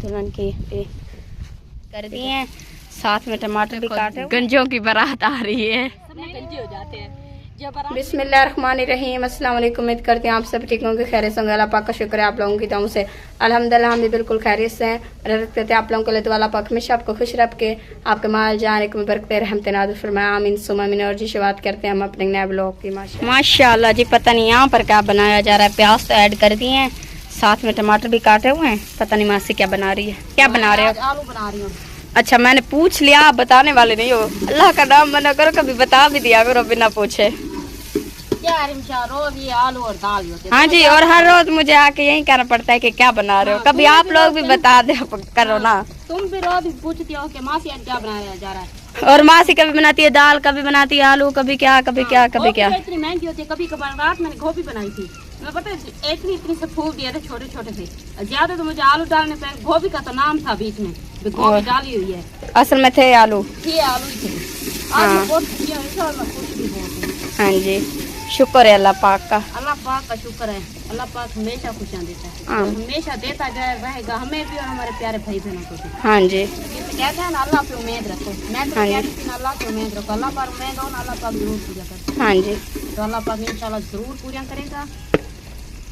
दुल्हन की कर दिए हैं, साथ में टमाटर भी काटे। गंजों की बारात आ रही है, गंजे हो जाते हैं। बिस्मिल्लाहिर्रहमानिर्रहीम। अस्सलाम वालेकुम। उम्मीद करते हैं आप सब ठीक होंगे, खैरियत से होंगे। अल्लाह पाक का शुक्र है आप लोगों की दुआओं से अल्हम्दुलिल्लाह हम भी बिल्कुल खैरियत से हैं। रज़्क़ करते हैं आप लोगों को अल्लाह ताला पाक हमेशा आपको खुश रख के आपके माल जान में बरकत रहमत नाज़िल फरमाए, आमीन सुम्मा आमीन। और जी शुरुआत करते हैं हम अपने नए ब्लॉग की। माशाअल्लाह जी, पता नहीं यहाँ पर क्या बनाया जा रहा है। प्याज तो ऐड कर दिए हैं, साथ में टमाटर भी काटे हुए हैं। पता नहीं मासी क्या बना रही है। क्या बना रहे हो? आलू बना रही हूँ। अच्छा, मैंने पूछ लिया, आप बताने वाले नहीं हो। अल्लाह का नाम मना करो, कभी बता भी दिया करो बिना पूछे। रोज ये आलू और दाल होते। हाँ जी, और हर रोज मुझे आके यही कहना पड़ता है कि क्या बना रहे हो। कभी आप लोग भी बता दे करो ना। तुम भी रोज पूछती हो कि मासी आज क्या बनाया जा रहा है। और मासी कभी बनाती है दाल, कभी बनाती है आलू, कभी क्या कभी क्या कभी क्या। इतनी महंगी होती है। कभी कभार रात मैंने गोभी बनाई थी, मैं पता है इतनी से फूल दिए थे छोटे छोटे से। ज्यादा तो मुझे आलू डालने पे, गोभी का तो नाम था बीच में, गोभी डाली हुई है। असल में थे आलू, थे आलू ही थे। हाँ जी, शुक्र है अल्लाह पाक का। अल्लाह पाक का शुक्र है। अल्लाह पाक हमेशा खुशियाँ देता है, हमेशा देता रहेगा हमें भी और हमारे प्यारे भाई बहनों को भी। हाँ जी, कहते हैं ना अल्लाह पे उम्मीद रखो। मैं तो कहती हूँ अल्लाह पे उम्मीद रखो, अल्लाह पर उम्मीद हो ना अल्लाह पाक जरूर पूजा करता है। हाँ जी, तो अल्लाह पाक इंशाल्लाह जरूर पूजा करेगा,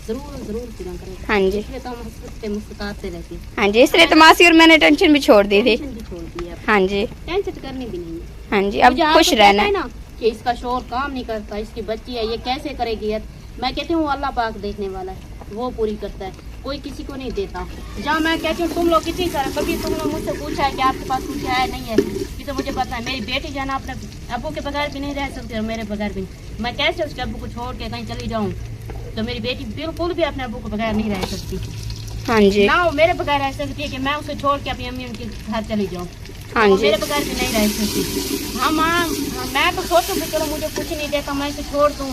जरूर जरूर पूजा करेगा। हाँ जी, इसलिए तो हम हंसते मुस्कुराते रहते हैं। हाँ जी, इसलिए तो मासी और मैंने टेंशन भी छोड़ दी थी। टेंशन भी छोड़ दी है। हाँ जी, टेंशन करनी भी नहीं है। हाँ जी, अब खुश रहना है ना कि इसका शोर काम नहीं करता, इसकी बच्ची है, ये कैसे करेगी यार। मैं कहती हूँ अल्लाह पाक देखने वाला है, वो पूरी करता है, कोई किसी को नहीं देता। जहाँ मैं कहती हूँ तुम लोग किसी तरह, कभी तुम लोग मुझसे पूछा है कि आपके पास कुछ है नहीं है, ये तो मुझे पता है। मेरी बेटी जाना अपने अब्बू के बगैर भी नहीं रह सकती और मेरे बगैर भी। मैं कैसे उसके अब्बू को छोड़ के कहीं चली जाऊँ, तो मेरी बेटी बिल्कुल भी अपने अब्बू के बगैर नहीं रह सकती। हाँ जी, ना वो मेरे बगैर रह सकती है कि मैं उसे छोड़ के अपनी अम्मी उनके घर चली जाऊँ। हाँ जी, मेरे बगैर भी नहीं रह सकती। हाँ माँ, मैं तो सोचूं कि चलो मुझे कुछ नहीं देता, मैं इसे छोड़ दूँ,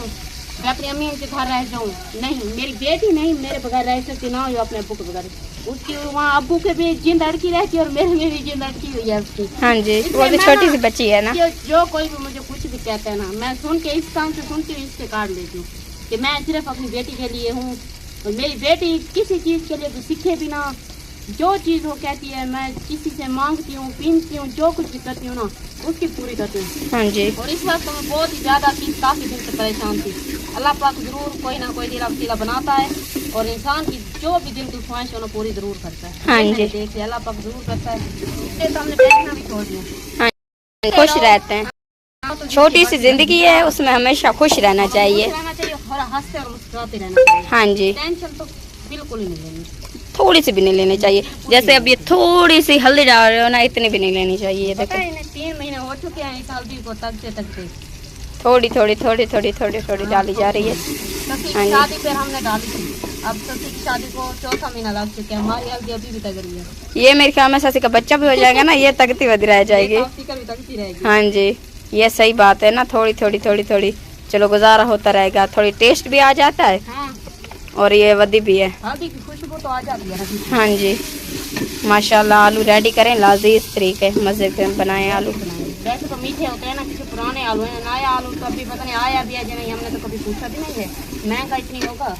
मैं अपनी अम्मी उनके घर रह जाऊँ। नहीं, मेरी बेटी नहीं मेरे बगैर रह सकती, ना हो अपने अब्बू के बगैर। उसकी वहाँ अब्बू के भी जिंद अड़की रहती है और मेरे में भी जिंद अड़की हुई है उसकी। हाँ जी, वो भी छोटी सी बच्ची है ना। जो कोई भी मुझे कुछ भी कहता है ना, मैं सुन के इस काम से सुनती हूँ, इससे काट लेती हूँ कि मैं सिर्फ अपनी बेटी के लिए हूँ। और मेरी बेटी किसी चीज़ के लिए तो सीखे बिना, जो चीज़ वो कहती है मैं किसी से मांगती हूँ, पीनती हूँ, जो कुछ भी करती हूँ ना उसकी पूरी करती हूँ। हाँ जी, और इस वक्त मैं बहुत ही ज़्यादा काफ़ी दिन से परेशान थी। अल्लाह पाक जरूर कोई ना कोई दिला वसीला बनाता है और इंसान की जो भी दिल की ख्वाहिश है पूरी जरूर करता है। हाँ जी, देख अल्लाह पाक जरूर करता है, इसलिए तो हमने टेंशन भी छोड़ दिया। हाँ, खुश रहते हैं। छोटी सी जिंदगी है, उसमें हमेशा खुश रहना चाहिए और हंसते और मुस्कुराते रहना चाहिए। हाँ जी, टेंशन तो बिल्कुल ही नहीं लेनी, थोड़ी सी भी नहीं लेनी चाहिए। जैसे अब ये थोड़ी सी हल्दी डाल रहे हो ना, इतनी भी नहीं लेनी चाहिए। देखो 3 महीने हो चुके हैं इस हल्दी को तकते थोड़ी थोड़ी थोड़ी थोड़ी थोड़ी थोड़ी डाली जा रही है। हाँ, शादी पर हमने डाली थी, अब ससी की शादी को 4था महीना लग चुका है, हमारी हल्दी अभी भी तक रही है। ये मेरे ख्याल में ससी का बच्चा भी हो जाएगा ना, ये तकती वधी रह जाएगी। हाँ जी, ये सही बात है ना, थोड़ी थोड़ी थोड़ी थोड़ी चलो गुजारा होता रहेगा, थोड़ी टेस्ट भी आ जाता है। हाँ, और ये वधी भी है। हल्दी की खुशबू तो आ जाती है। हाँ जी, माशाल्लाह। आलू रेडी करें लाजीज तरीके मजे के बनाए आलू। वैसे तो मीठे होते हैं ना, किसी पुराने आलू हैं, नया आलू तो अभी पता नहीं आया भी है या नहीं, हमने तो कभी पूछा भी नहीं है। महंगा इतनी होगा,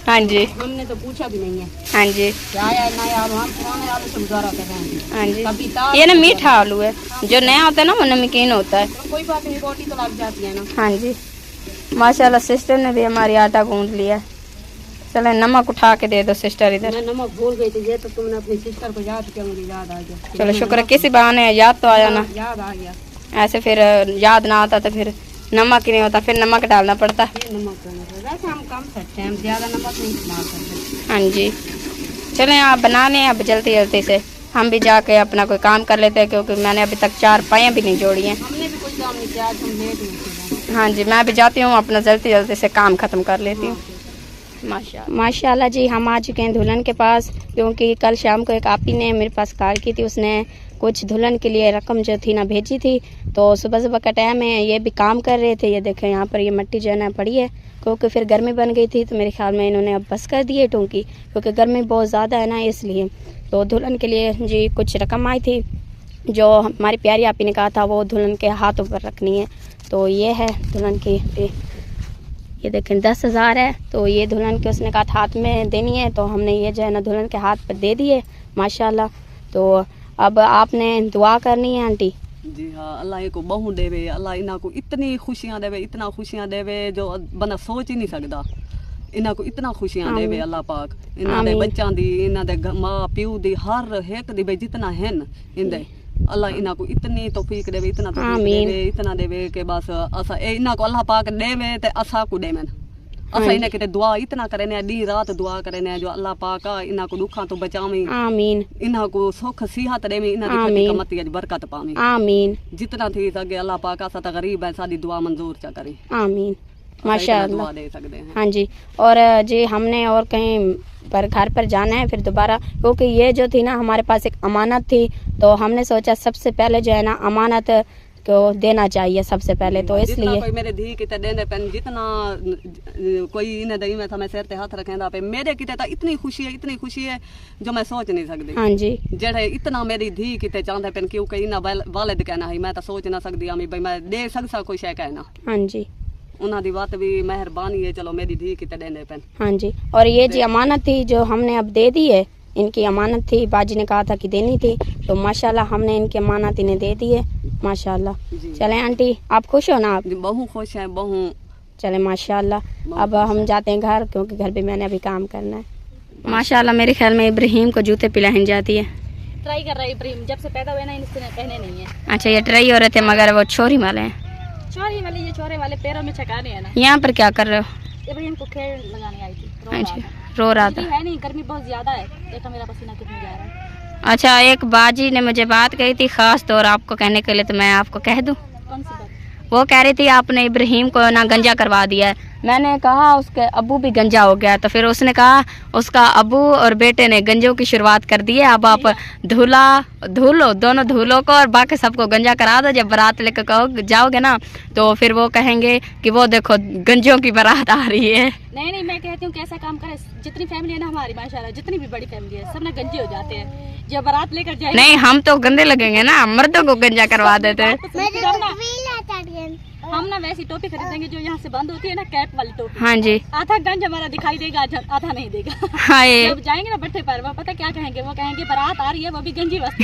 हाँ जी, हमने तो पूछा भी नहीं है। हाँ जी, क्या आया है नया आलू, हम पुराने आलू से गुजारा कर रहे हैं। हाँ जी, कभी ये ना मीठा आलू है, जो नया होता है ना वो नमकीन होता है। तो कोई बात नहीं, रोटी तो लग जाती है ना। हाँ जी, माशाल्लाह। सिस्टर ने भी हमारी आटा गूंद लिया। चले नमक उठा के दे दो सिस्टर इधर। मैं नमक भूल गई थी, ये तो तुमने अपनी सिस्टर को याद किया, मुझे याद आ गया। चलो शुक्र है, किसी बहाने याद तो आया ना। याद आ गया। ऐसे फिर याद ना आता तो फिर नमक ही नहीं होता, फिर नमक डालना पड़ता। नमक वैसे हम कम करते हैं, हम ज्यादा नमक नहीं इस्तेमाल करते। हाँ जी, चलें आप बना लें अब जल्दी जल्दी से, हम भी जाके अपना कोई काम कर लेते हैं, क्योंकि मैंने अभी तक 4 पाएँ भी नहीं जोड़ी हैं। हमने भी कोई काम नहीं किया, आज हम लेट हुए। हाँ जी, मैं भी जाती हूँ, अपना जल्दी जल्दी से काम ख़त्म कर लेती हूँ। माशाल्लाह जी, हम आ चुके हैं दुल्हन के पास, क्योंकि कल शाम को एक आपी ने मेरे पास कॉल की थी, उसने कुछ दुल्हन के लिए रकम जो थी ना भेजी थी। तो सुबह सुबह का टाइम है, ये भी काम कर रहे थे। ये देखें यहाँ पर ये मिट्टी जो है ना पड़ी है, क्योंकि फिर गर्मी बन गई थी, तो मेरे ख्याल में इन्होंने अब बस कर दिए टूंकी, क्योंकि गर्मी बहुत ज़्यादा है ना, इसलिए। तो दुल्हन के लिए जी कुछ रकम आई थी, जो हमारी प्यारी आपी ने कहा था वो दुल्हन के हाथों पर रखनी है। तो ये है दुल्हन की, ये देखें 10,000 है। तो ये दुल्हन के उसने कहा हाथ में देनी है, तो हमने ये जो है ना दुल्हन के हाथ पर दे दिए। माशाल्लाह। तो अब आपने दुआ करनी है आंटी। जी हाँ, अल्लाह को बहू देवे, अल्लाह इन्हां को इतनी खुशियां देवे, इतना खुशियां देवे जो बंदा सोच ही नहीं सकता। इन्हां को इतना खुशियां देवे अल्लाह पाक, इन्हां दे बच्चां दी, इन्हां दे माँ प्यो दी, हर एक दी जितना हैन इंदे अल्लाह इन्हां को इतनी तौफीक देवे, इतना तौफीक देवे, इतना देवे कि बस असा इन्हां को अल्लाह पाक देवे ते असा को देवन। असा इन्हें किते दुआ इतना करने, दी रात दुआ करने जो अल्लाह पाक इन्हां को दुखां तो बचावे, आमीन। इन्हां को सुख सिहत देवे, इन्हां दी खेती कमती अज बरकत पावे, आमीन। जितना थी सके अल्लाह पाक असा तो गरीब है, साडी दुआ मंजूर चा करे, आमीन माशाल्लाह। दुआ दे सकते हैं। हाँ जी। और जी हमने और कहीं पर घर पर जाना है फिर दोबारा, क्योंकि ये जो थी ना हमारे पास एक अमानत थी, तो हमने सोचा सबसे पहले जो है ना अमानत को देना चाहिए सबसे पहले, तो इसलिए कोई मेरे धी किते देने पेन, जितना कोई इन्हें दई में था मैं सिर ते हाथ रखेंदा पे, मेरे किते तो इतनी खुशी है, इतनी खुशी है जो मैं सोच नहीं सकती। हाँ जी। जेड़े इतना मेरी धी किते चाहते पेन, क्योंकि इन्हें वालिद कहना है, मैं तो सोच ना सकती आमी भाई मैं दे सकता कोई शय कहना। हाँ जी। उन्हां दी बात भी मेहरबानी है, चलो मेरी धी किते देने पेन। हाँ जी। और ये जी अमानत थी जो हमने अब दे दी है, इनकी अमानत थी, बाजी ने कहा था कि देनी थी, तो माशाल्लाह हमने इनकी अमानत इन्हें दे दी है माशाल्लाह। चले आंटी आप खुश हो ना? आप बहू खुश है, बहू चले माशाल्लाह। अब हम जाते हैं घर, क्योंकि घर पे मैंने अभी काम करना है। माशाल्लाह मेरे ख्याल में इब्राहिम को जूते पिलाने जाती है। ट्राई कर रहा है इब्राहिम, जब से पैदा हुए ना इसने पहने नहीं है। अच्छा ये ट्राई हो रहे थे, मगर वो छोरी वाले हैं। छोरी वाले, ये छोरे वाले पैरों में छकाने हैं ना। यहाँ पर क्या कर रहे हो? इब्राहिम को खेल लगाने आई थी। अच्छा रो रहा था। है नहीं, गर्मी बहुत ज्यादा है, देखो मेरा पसीना कितना जा रहा है। अच्छा एक बाजी ने मुझे बात कही थी खास तौर आपको कहने के लिए, तो मैं आपको कह दूं। कौन सी बात? वो कह रही थी आपने इब्राहिम को ना गंजा करवा दिया है। मैंने कहा उसके अब्बू भी गंजा हो गया, तो फिर उसने कहा उसका अब्बू और बेटे ने गंजों की शुरुआत कर दी है, अब आप धुलो दोनों धुलो को और बाकी सबको गंजा करा दो। जब बारात लेकर कहो जाओगे ना तो फिर वो कहेंगे कि वो देखो गंजों की बारात आ रही है। नहीं मैं कहती हूँ कैसा काम करे, जितनी फैमिली है ना हमारी माशाल्लाह, जितनी भी बड़ी फैमिली है सब ना गंजे हो जाते हैं जब बारात लेकर जाए। नहीं हम तो गंदे लगेंगे ना, मर्दों को गंजा करवा देते हैं। हम ना वैसी टोपी खरीदेंगे जो यहाँ से बंद होती है ना, कैप वाली टोपी। हाँ जी। आधा गंज हमारा दिखाई देगा, आधा नहीं देगा। हाँ जब जाएंगे ना बट्टे पर, वो पता क्या कहेंगे, वो कहेंगे बारात आ रही है, वो भी गंजी बस्ती।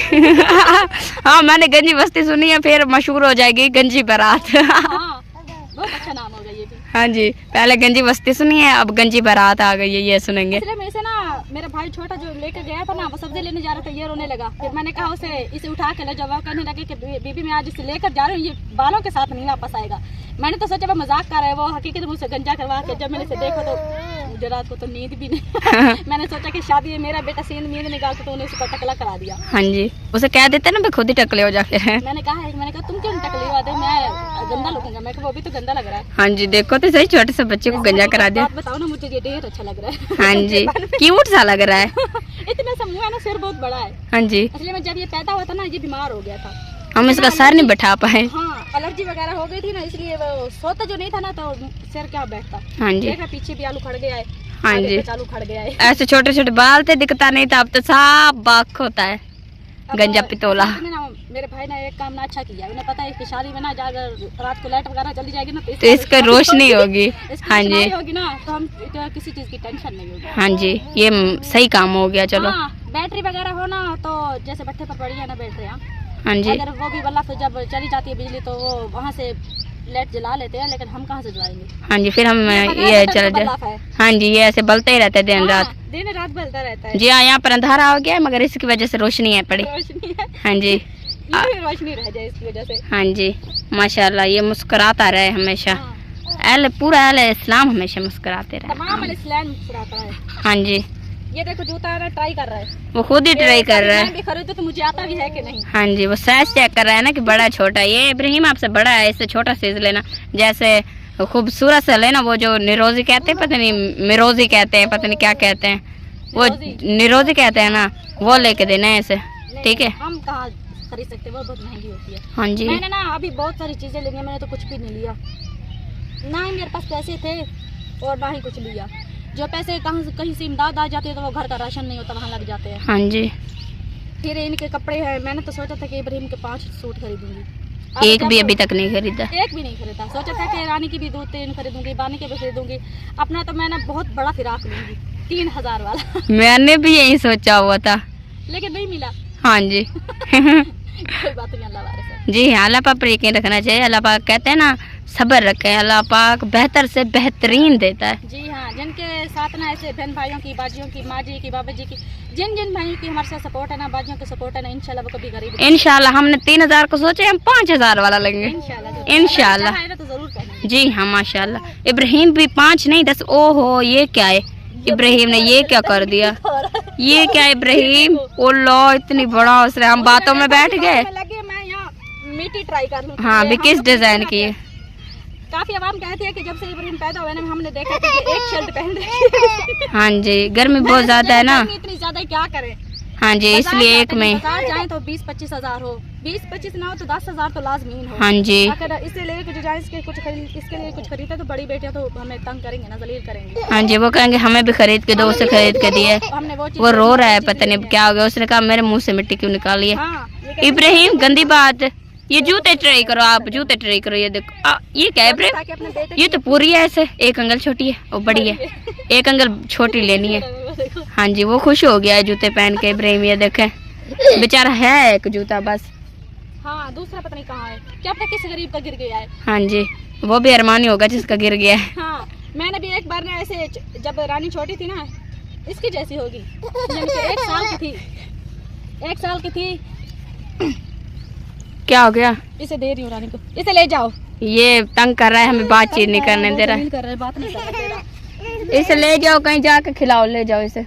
हाँ मैंने गंजी बस्ती सुनी है, फिर मशहूर हो जाएगी गंजी बारात। हाँ बहुत अच्छा नाम होगा ये भी। हाँ जी, पहले गंजी बस्ती सुनी है, अब गंजी बारात आ गई है, ये सुनेंगे। इसलिए मैं इसे ना, मेरा भाई छोटा जो लेकर गया था ना, वो सब्जी लेने जा रहा था, ये रोने लगा। फिर मैंने कहा उसे इसे उठा के ले जाओ, वो कहने लगे कि बीबी मैं आज इसे लेकर जा रही हूँ, ये बालों के साथ नहीं वापस आएगा। मैंने तो सोचा वो मजाक कर रहा है, वो हकीकत में मुझसे गंजा करवा के। जब मैंने इसे देखा तो मुझे रात को तो नींद भी नहीं। मैंने सोचा कि शादी है, मेरा बेटा सीन नींद निकाल के तो उन्हें उसका टकला करा दिया। हाँ जी, उसे कह देते ना खुद ही टकले हो जाके। मैंने कहा तुम क्यों टकली हो, मैं गंदा लगूंगा। मैं वो भी तो गंदा लग रहा है। हाँ जी देखो तो सही, छोटे से बच्चे को गंजा करा दिया। बताओ ना, मुझे ये ढेर अच्छा लग रहा है। हाँ जी क्यूट सा लग रहा है। इतना सा मुंह है ना, सिर बहुत बड़ा है। हाँ जी, असली में जब ये पैदा हुआ था ना, ये बीमार हो गया था, हम इसका सर नहीं बैठा पाए। हाँ एलर्जी वगैरह हो गई थी ना, इसलिए वो सोता जो नहीं था ना, तो सिर क्या बैठता। हाँ जी। देखा पीछे भी आलू खड़ गया है। हाँ जी, आलू खड़ गया है। ऐसे छोटे छोटे बाल थे, दिखता नहीं था, अब तो साफ बाक होता है गंजा पितोला। मेरे भाई ने एक काम ना अच्छा किया, उन्हें पता है कि शादी में ना अगर रात को लाइट वगैरह चली जाएगी ना, तो इसका रोशनी होगी। हाँ जी होगी ना, तो हम किसी चीज की टेंशन नहीं होगी। हाँ जी, ये सही काम हो गया। चलो हाँ, बैटरी वगैरह हो ना, तो जैसे भट्टे पर पड़ी है ना बैटरी, हाँ जी, अगर वो भी बल्ब से जब चली जाती है बिजली, तो वो वहाँ से लाइट जला लेते हैं, लेकिन हम कहाँ से जलाएंगे। हाँ जी, फिर हम ये चल जाए। हाँ जी, ये ऐसे बलते ही रहते हैं दिन रात। दिन रात बलता रहता है। जी हाँ, यहाँ पर अंधारा हो गया है, मगर इसकी वजह से रोशनी है पड़ी। रोशनी है। हाँ जी, रोशनी रह जाए इसकी वजह से। हाँ जी माशाल्लाह, ये मुस्कुराता रहे हमेशा। पूरा अहले इस्लाम हमेशा मुस्कुराते रहे। तमाम इस्लाम मुस्कुराता है। हाँ जी, ये देखो जूता है ना, ट्राई कर रहा है, वो खुद ही ट्राई कर रहा है। मैं भी खरीदूं तो मुझे आता भी है कि नहीं। हाँ जी, वो साइज चेक कर रहा है ना कि बड़ा छोटा। ये इब्राहिम आपसे बड़ा है, इससे छोटा साइज लेना। जैसे खूबसूरत से लेना, वो जो निरोजी कहते हैं, पता नहीं मिरोजी कहते हैं, पता नहीं क्या कहते हैं, वो निरोजी कहते हैं ना, वो लेके देना है इसे। ठीक है, हम कहाँ खरीद सकते, वो बहुत महंगी होती है। हाँ जी, मैंने ना अभी बहुत सारी चीजें ली, मैंने तो कुछ भी नहीं लिया, ना ही मेरे पास पैसे थे और ना ही कुछ लिया। जो पैसे कहीं से इमदाद आ जाती है, तो वो घर का राशन नहीं होता, वहाँ लग जाते हैं। हाँ जी, फिर इनके कपड़े हैं, मैंने तो सोचा था कि इब्राहिम के 5 सूट खरीदूंगी, एक भी अभी तक नहीं खरीदा। एक भी नहीं खरीदा। सोचा था कि रानी की भी 2-3 खरीदूंगी, बानी के भी खरीदूंगी। अपना तो मैंने बहुत बड़ा फिराक लूंगी, 3000 वाला। मैंने भी यही सोचा हुआ था, लेकिन नहीं मिला। हाँ जी। कोई बात नहीं, अल्लाह वारिस है। जी हाँ, अल्लाह पाक पर यकीन रखना चाहिए। अल्लाह पाक कहते हैं ना, सब्र रखे, अल्लाह पाक बेहतर से बेहतरीन देता है। जी हाँ, जिनके साथ ना ऐसे बहन भाइयों की, बाजियों की, माँ जी की, बाबा जी की, जिन जिन भाइयों की हमारे साथ सपोर्ट है ना, बाजियों का सपोर्ट है ना, इंशाल्लाह वो कभी गरीब इंशाल्लाह हमने 3000 को सोचे, हम 5000 वाला लेंगे इंशाल्लाह। है ना, तो जरूर करेंगे। जी हाँ माशाल्लाह। इब्राहिम भी 5 नहीं 10। ओहो, ये क्या है इब्राहिम ने, ये क्या कर दिया, ये क्या इब्राहिम, ओ लो इतनी बड़ा उसने, हम बातों में बैठ गए। लगे मैं यहाँ मिट्टी ट्राई कर लूं। हाँ भी किस डिजाइन की है। काफी आवाम कहती है कि जब से इब्राहिम पैदा हुए ना, हमने देखा कि ये एक शर्ट पहन रही है। हाँ जी, गर्मी बहुत ज्यादा है ना। इतनी ज्यादा क्या करें। हाँ जी, इसलिए एक में बाजार जाएं तो 20-25 हजार हो, 20-25 ना हो तो 10 हजार तो लाजमीन हो। हाँ जी, अगर इसलिए कुछ जाए इसके लिए कुछ खरीदे तो बड़ी बेटियां तो हमें तंग करेंगे ना, जलील करेंगे। हाँ जी, वो कहेंगे हमें भी खरीद के दो, उसे खरीद के दिए। हमने वो रो रहा है, पता नहीं क्या हो गया। उसने कहा मेरे मुंह से मिट्टी क्यों निकाली है। हाँ, इब्राहिम गंदी बात, ये जूते ट्राई करो, आप जूते ट्राई करो। ये देखो ये क्या है इब्राहिम, ये तो पूरी है ऐसे, एक अंगल छोटी है और बड़ी है, एक अंगल छोटी लेनी है। हाँ जी, वो खुश हो गया है जूते पहन के इब्राहिम। ये देखे बेचारा है एक जूता बस। हाँ, दूसरा पता नहीं कहाँ है, क्या पता किस गरीब का गिर गया है। हाँ जी, वो भी अरमानी होगा जिसका गिर गया है। हाँ, मैंने भी एक बार ना ऐसे, जब रानी छोटी थी ना, इसकी जैसी होगी, यानी कि 1 साल की थी, 1 साल की थी। क्या हो गया, इसे दे रही हूँ रानी को, इसे ले जाओ। ये तंग कर रहा है, हमें बातचीत नहीं करने दे रहा है, बात नहीं कर रहा है। इसे ले जाओ कहीं जाके खिलाओ, ले जाओ इसे।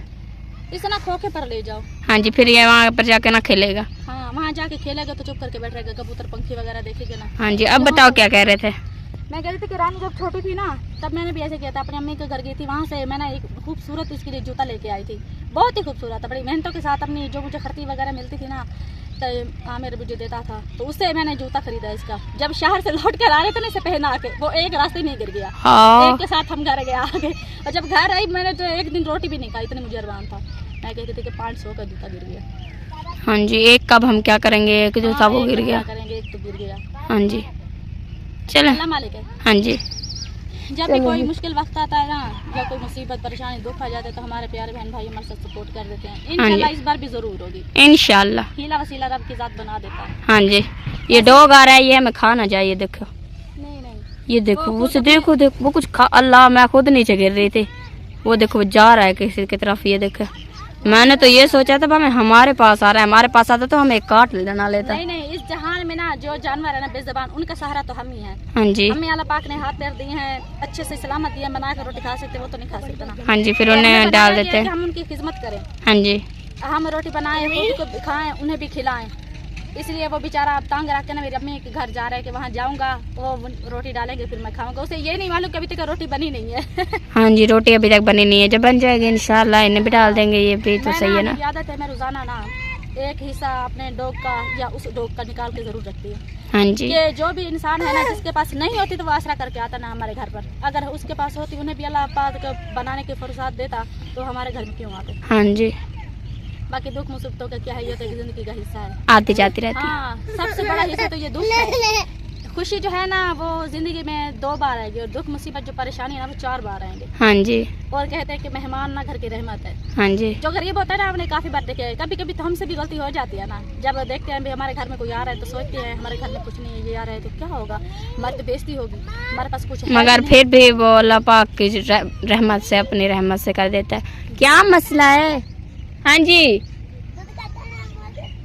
इसे ना खोखे पर ले जाओ। हाँ जी, फिर ये वहाँ पर जाके ना खेलेगा। हाँ, वहाँ जाके खेलेगा तो चुप करके बैठ रहेगा, कबूतर पंखी वगैरह देखेगा ना। हाँ जी, अब बताओ क्या कह रहे थे। मैं कह रही थी कि रानी जब छोटी थी ना, तब मैंने भी ऐसे किया था, अपनी अम्मी के घर गई थी, वहाँ से मैंने एक खूबसूरत इसके लिए जूता लेके आई थी, बहुत ही खूबसूरत था, बड़ी मेहनतों के साथ अपनी जो मुझे खर्ची वगैरह मिलती थी ना, तो मेरे मुझे देता था, तो उससे मैंने जूता खरीदा इसका। जब शहर से लौट कर आ रहे थे ना, इसे पहना के वो एक रास्ते नहीं गिर गया। हाँ। एक के साथ हम घर गए आगे, और जब घर आई मैंने तो एक दिन रोटी भी नहीं खाई, इतनी मुझे अरमान था। मैं कहती थी कि 500 का जूता गिर गया। हाँ जी, एक कब हम क्या करेंगे, एक जूता वो गिर गया। करेंगे, एक तो गिर गया। हाँ जी, चलो। अल्लाह मालिक है। हाँ जी, जब भी कोई मुश्किल वक्त आता है ना, या कोई मुसीबत परेशानी दुख आ जाता है, तो हमारे प्यारे बहन भाई हमारे साथ सपोर्ट कर देते हैं। इंशाल्लाह इस बार भी जरूर होगी, इंशाल्लाह। हीला वसीला रब की जात बना देता है। हाँ जी, ये डॉग आ रहा है, ये हमें खा ना जाए। ये देखो, नहीं नहीं, ये देखो उसे, देखो देखो वो कुछ खा, अल्लाह मैं खुद नीचे गिर रही थी। वो देखो वो जा रहा है किसी की तरफ। ये देखो, मैंने तो ये सोचा था भाई हमारे पास आ रहा है, हमारे पास आता तो हमें एक काट लेना लेता। नहीं नहीं, इस जहान में ना जो जानवर है ना बेज़बान, उनका सहारा तो हम ही है। हाँ जी, हमें अल्लाह पाक ने हाथ पैर दिए हैं, अच्छे से सलामत दिए, बना कर रोटी खा सकते, वो तो नहीं खा सकते ना। हाँ जी, फिर उन्हें डाल देते हैं। हम उनकी खिदमत करें। हाँ जी, हम रोटी बनाए, खुद को खाएं, उन्हें भी खिलाएं। इसलिए वो बेचारा अब तंग रख के ना मेरी अम्मी के घर जा रहा है कि वहाँ जाऊँगा, वो रोटी डालेंगे फिर मैं खाऊंगा। उसे ये नहीं मालूम कि अभी तक रोटी बनी नहीं है। हाँ जी, रोटी अभी तक बनी नहीं है, जब बन जाएगी इंशाल्लाह इन्हें भी डाल देंगे। ये भी तो सही है ना। आदत है, मैं रोजाना ना एक हिस्सा अपने डॉग का या उस डॉग का निकाल के जरूर रखती हूँ। हाँ जी, ये जो भी इंसान है ना, जिसके पास नहीं होती तो वो आसरा करके आता ना हमारे घर पर, अगर उसके पास होती उन्हें भी अल्लाह पाक बनाने की फुर्सत देता तो हमारे घर में क्यों आते। हाँ जी, बाकी दुख मुसीबतों का क्या है, ये तो जिंदगी का हिस्सा है, आती जाती रहती है। हाँ, सबसे बड़ा हिस्सा तो ये दुख है। खुशी जो है ना वो जिंदगी में 2 बार आएगी, और दुख मुसीबत जो परेशानी है ना वो 4 बार आएंगे। हाँ जी, और कहते हैं कि मेहमान ना घर की रहमत है। हाँ जी, जो गरीब होता है ना, हमने काफी बार देखे, कभी कभी तो हमसे भी गलती हो जाती है ना, जब देखते हैं भाई हमारे घर में कोई आ रहा है तो सोचते हैं हमारे घर में कुछ नहीं है, ये आ रहा है तो क्या होगा, हमारी तो बेइज्जती होगी, हमारे पास कुछ है मगर नहीं। फिर भी वो अल्लाह पाक की रहमत से, अपनी रहमत से कर देता है। क्या मसला है। हाँ जी,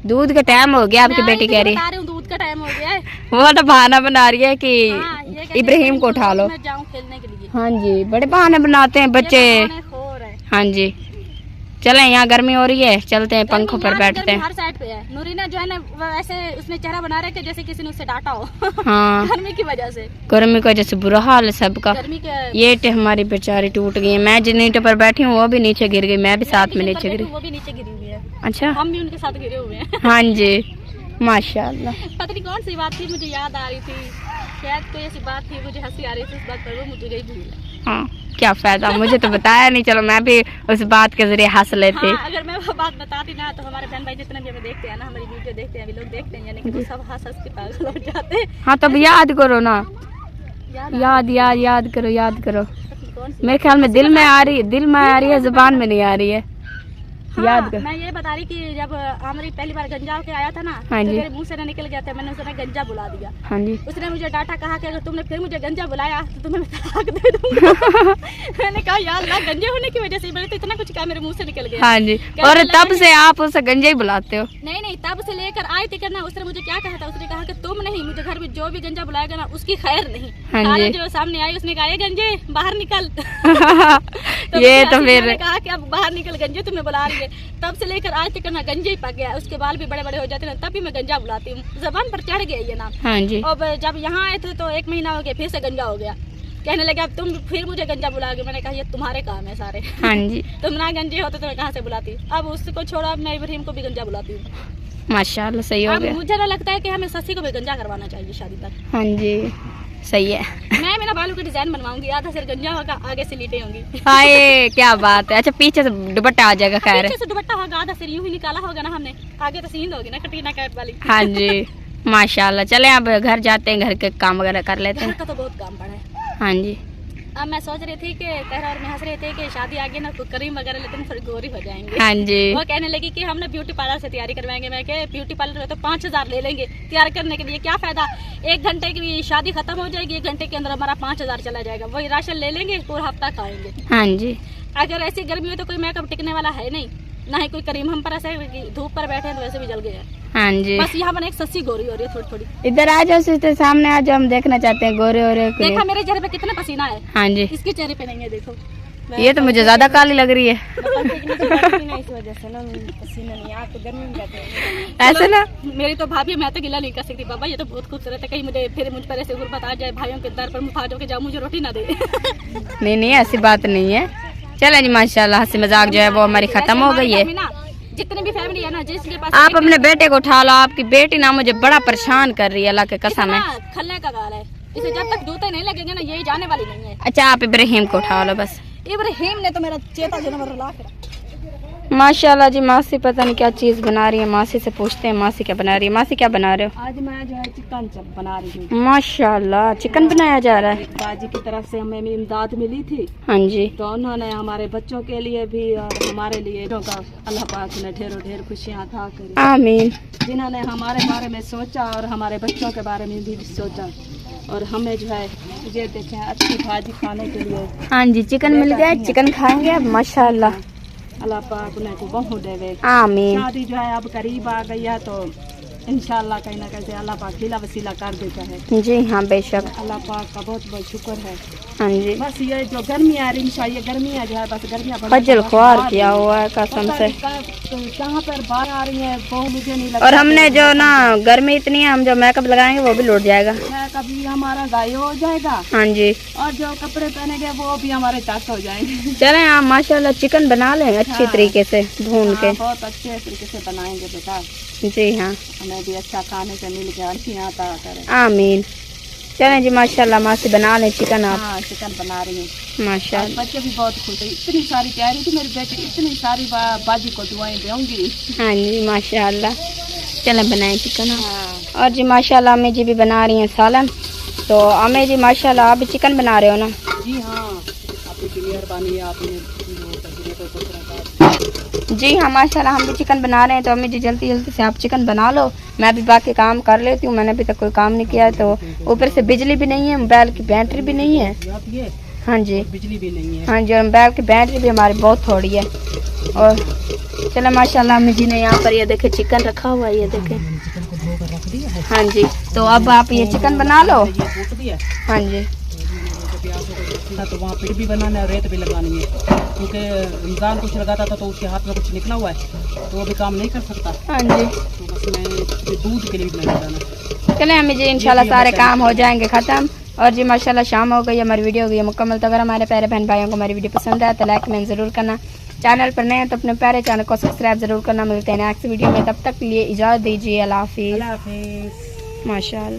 दूध का टाइम हो गया, आपकी बेटी कह रही है। दूध का टाइम हो गया है। वो तो बहाना बना रही है कि हाँ, इब्राहिम को उठा लो। मैं जाऊं खेलने के लिए। हाँ जी, बड़े बहाने बनाते हैं बच्चे। हाँ जी, चले, यहाँ गर्मी हो रही है, चलते हैं पंखों पर बैठते हैं। हर साइड पे है। नूरीना जो है ना वो ऐसे उसने चेहरा बना रहा है कि जैसे किसी ने उससे डांटा हो। हाँ, गर्मी की वजह से, गर्मी की वजह से बुरा हाल है सबका। गर्मी के ये ईंटें हमारी बेचारी टूट गई है। मैं जिन ईंटों पर बैठी हूँ वो भी नीचे गिर गई, मैं भी साथ में नीचे गिरी। वो भी नीचे गिरी हुई है। अच्छा, हम भी उनके साथ गिरे हुए हैं। हाँ जी, माशाल्लाह। पता नहीं कौन सी बात थी, मुझे याद आ रही थी, शायद कोई ऐसी बात थी, मुझे हंसी आ रही थी उस बात पर, वो मुझे गई भूल। हाँ, क्या फायदा, मुझे तो बताया नहीं। चलो मैं भी उस बात के जरिए हंस लेती। हाँ, अगर मैं वो बात बताती ना तो हमारे बहन भाई जितने भी हमें देखते हैं ना, हमारी वीडियो देखते हैं, अभी लोग देखते हैं, यानी कि वो सब हंस हंस के पागल हो जाते हैं। हाँ, तब याद करो ना, याद याद करो, याद करो। कौन सी? मेरे ख्याल में दिल में आ रही है, दिल में आ रही है, जुबान में नहीं आ रही है। हाँ, याद कर। मैं ये बता रही कि जब आमरी पहली बार गंजा होके आया था ना, हाँ तो जी। मेरे मुंह से ना निकल गया था, मैंने उसने गंजा बुला दिया। हाँ जी। उसने मुझे डांटा, कहा कि अगर तुमने फिर मुझे गंजा बुलाया तो तुम्हें मैं तलाक दे दूंगा। मैंने कहा यार अल्लाह, गंजे होने की वजह से मैंने तो इतना कुछ कहा, मेरे मुंह से निकल गया। हाँ जी। कहने और लगा तब से आप उसे गंजा ही बुलाते हो? नहीं, तब से लेकर आई थी करना। उसने मुझे क्या कहा था, उसने कहा कि तुम नहीं, मुझे घर में जो भी गंजा बुलाएगा ना उसकी खैर नहीं। हाँ खाला जी। जो सामने आई उसने कहा, ये गंजे बाहर निकल। ये तो मैंने फिर कहा कि अब बाहर निकल, गंजे तुम्हें बुला रही है। तब से लेकर आज तक ना गंजे ही पक गया। उसके बाल भी बड़े बड़े हो जाते हैं, तभी मैं गंजा बुलाती हूँ। जबान पर चढ़ गया ये नाम। हाँ जी। अब जब यहाँ आए थे तो 1 महीना हो गया, फिर से गंजा हो गया। कहने लगे अब तुम फिर मुझे गंजा बुलाओगे। मैंने कहा ये तुम्हारे काम है सारे। हाँ जी। तुम ना गंजे हो तो तुम्हें कहाँ से बुलाती। अब उसको छोड़ा, अब मैं इब्राहिम को भी गंजा बुलाती हूँ। माशाल्लाह सही हो अब गया। मुझे ना लगता है कि हमें ससी को भी गंजा करवाना चाहिए शादी तक। हाँ जी सही है। मैं मेरा बालों का डिजाइन बनवाऊंगी, आधा सिर गंजा होगा, आगे से लीटे होंगी। हाय क्या बात है। अच्छा पीछे से दुपट्टा आ जाएगा खैर। पीछे से दुपट्टा होगा, आधा सिर यूं ही निकाला होगा ना हमने, आगे तो सींद होगी ना कटरीना कैफ वाली। हाँ जी माशाल्लाह। चले अब घर जाते हैं, घर के काम वगैरह कर लेते घर हैं। का तो बहुत काम पड़ा है। हाँ जी। अब मैं सोच रही थी कि कहरा और मैं हंस रहे थे कि शादी आगे ना तो करीम वगैरह लेते हैं, थोड़ी गोरी हो जाएंगे। हाँ जी। वो कहने लगी कि हम ना ब्यूटी पार्लर से तैयारी करवाएंगे। मैं क्या ब्यूटी पार्लर में तो 5,000 ले लेंगे तैयार करने के लिए, क्या फायदा। 1 घंटे की शादी खत्म हो जाएगी, 1 घंटे के अंदर हमारा 5,000 चला जाएगा। वही राशन ले लेंगे, पूरा हफ्ता खाएंगे। हाँ जी। अगर ऐसी गर्मी हो तो कोई मेकअप टिकने वाला है नहीं, ना ही कोई करीम। हम पर ऐसे धूप पर बैठे हैं तो वैसे भी जल गए हैं। हाँ जी। बस यहाँ पर एक सस्सी गोरी हो रही है थोड़ी थोड़ी। इधर आ जाओ सिस्टर, सामने आ जाओ, हम देखना चाहते हैं गोरे ओरे को। देखा मेरे चेहरे पे कितना पसीना है। हाँ जी। इसके चेहरे पे नहीं है, देखो। ये तो मुझे ज्यादा काली लग रही है। इस वजह से ना पसीना नहीं, आँख गर्मी में जाते हैं। ऐसे ना मेरी तो भाभी, मैं तो गिला नहीं कर सकती। बाबा ये तो बहुत खूबसूरत है, कहीं मुझे फिर मुझ पर ऐसे गुर्बत आ जाए, भाइयों के दर पर मुफाजों के जाओ, मुझे रोटी ना दे। नहीं ऐसी बात नहीं है। चले जी माशाल्लाह, हंसी मजाक जो है वो हमारी खत्म हो गई है। जितने भी फैमिली है ना, जिसके पास आप अपने बेटे को उठा लो। आपकी बेटी ना मुझे बड़ा परेशान कर रही है, अल्लाह के कसम है। खल्ले का गाल है, इसे जब तक जूते नहीं लगेंगे ना यही जाने वाली नहीं है। अच्छा आप इब्राहिम को उठा लो बस। इब्राहिम ने तो मेरा चेता जनवर रुला के रखा। माशाल्लाह जी। मासी पता नहीं क्या चीज बना रही है, मासी से पूछते हैं मासी क्या बना रही है। मासी क्या बना रहे हो? आज मैं जो है चिकन चप बना रही हूँ। माशाल्लाह चिकन बनाया जा रहा है। बाजी की तरफ से हमें इमदाद मिली थी, हाँ जी। तो उन्होंने हमारे बच्चों के लिए भी और हमारे लिए का अल्लाह पाक ने ढेरों खुशियाँ अता करी। आमीन। जिन्होंने हमारे बारे में सोचा और हमारे बच्चों के बारे में भी सोचा, और हमें जो है ये देखें अच्छी भाजी खाने के लिए। हाँ जी चिकन मिल गया, चिकन खाएंगे अब माशाल्लाह। अल्लाह पाक उन्हें को बहु देवे। आमीन। शादी जो है अब करीब आ गई है, तो इंशाल्लाह कहीं ना कहीं अल्लाह पाक हिला वसीला कर देता है। जी हाँ बेशक। अल्लाह पाक का बहुत बहुत शुक्र है। हाँ जी। बस ये जो गर्मी आ रही है, ये गर्मियाँ जो है बस गर्मियाँ खज्जल ख्वार किया हुआ है कसम से। कहाँ पर बाहर आ रही है वो मुझे नहीं लगता। और हमने जो ना गर्मी इतनी है, हम जो मेकअप लगाएंगे वो भी लौट जाएगा। कभी हमारा गायब हो जाएगा, हाँ जी। और जो कपड़े पहनेंगे वो भी हमारे चाक हो जाएंगे। चले आप माशाल्लाह चिकन बना लें अच्छी तरीके से भून के। बहुत अच्छे तरीके से बनाएंगे बेटा। जी हाँ। हमें भी अच्छा खाने से मिल गया, यहाँ आता करे। आमीन। चलें जी माशाल्लाह मासी बना लें चिकन आप। हाँ चिकन बना रही हूँ माशाल्लाह। बच्चे भी बहुत खुश है। इतनी सारी तैयारी थी मेरी बेटी, इतनी सारी बाजी को दुआएं दूंगी। हाँ जी माशाल्लाह। चलें बनाएं चिकन आप। हाँ। और जी माशाल्लाह अम्मी जी भी बना रही हैं सालन। तो अम्मी जी माशाल्लाह आप भी चिकन बना रहे हो ना? जी हाँ, आपकी मेहरबानी है, आपने जी हाँ माशाल्लाह हम भी चिकन बना रहे हैं। तो अम्मी जी जल्दी जल्दी से आप चिकन बना लो, मैं भी बाकी काम कर लेती हूँ। मैंने अभी तक कोई काम नहीं किया है। तो ऊपर से बिजली भी नहीं है, मोबाइल की बैटरी भी नहीं है। हाँ जी बिजली भी नहीं है। हाँ जी। और मोबाइल की बैटरी भी हमारी बहुत थोड़ी है। और चलो माशाल्लाह अम्मी जी ने यहाँ पर ये देखे चिकन रखा हुआ है, ये देखे। हाँ जी। तो अब आप ये चिकन बना लो। हाँ जी। तो वहाँ पेड़ भी बनाना है, रेत भी लगानी है, क्योंकि रमजान कुछ लगाता था तो उसके हाथ में कुछ निकला हुआ है तो वो भी काम नहीं कर सकता। हाँ जी। तो बस मैं दूध के लिए भी नहीं लगाना। चले अम्मी जी इंशाल्लाह सारे काम हो जाएंगे ख़त्म। और जी माशाल्लाह शाम हो गई, हमारी वीडियो हो गई है मुकम्मल। तो अगर हमारे प्यारे बहन भाइयों को हमारी वीडियो पसंद आए तो लाइक कमेंट ज़रूर करना। चैनल पर नए हैं तो अपने प्यारे चैनल को सब्सक्राइब ज़रूर करना। मिलते हैं नेक्स्ट वीडियो में, तब तक के लिए इजाज़त दीजिए। अल्लाह हाफिज़। अल्लाह हाफिज़। माशाल्लाह।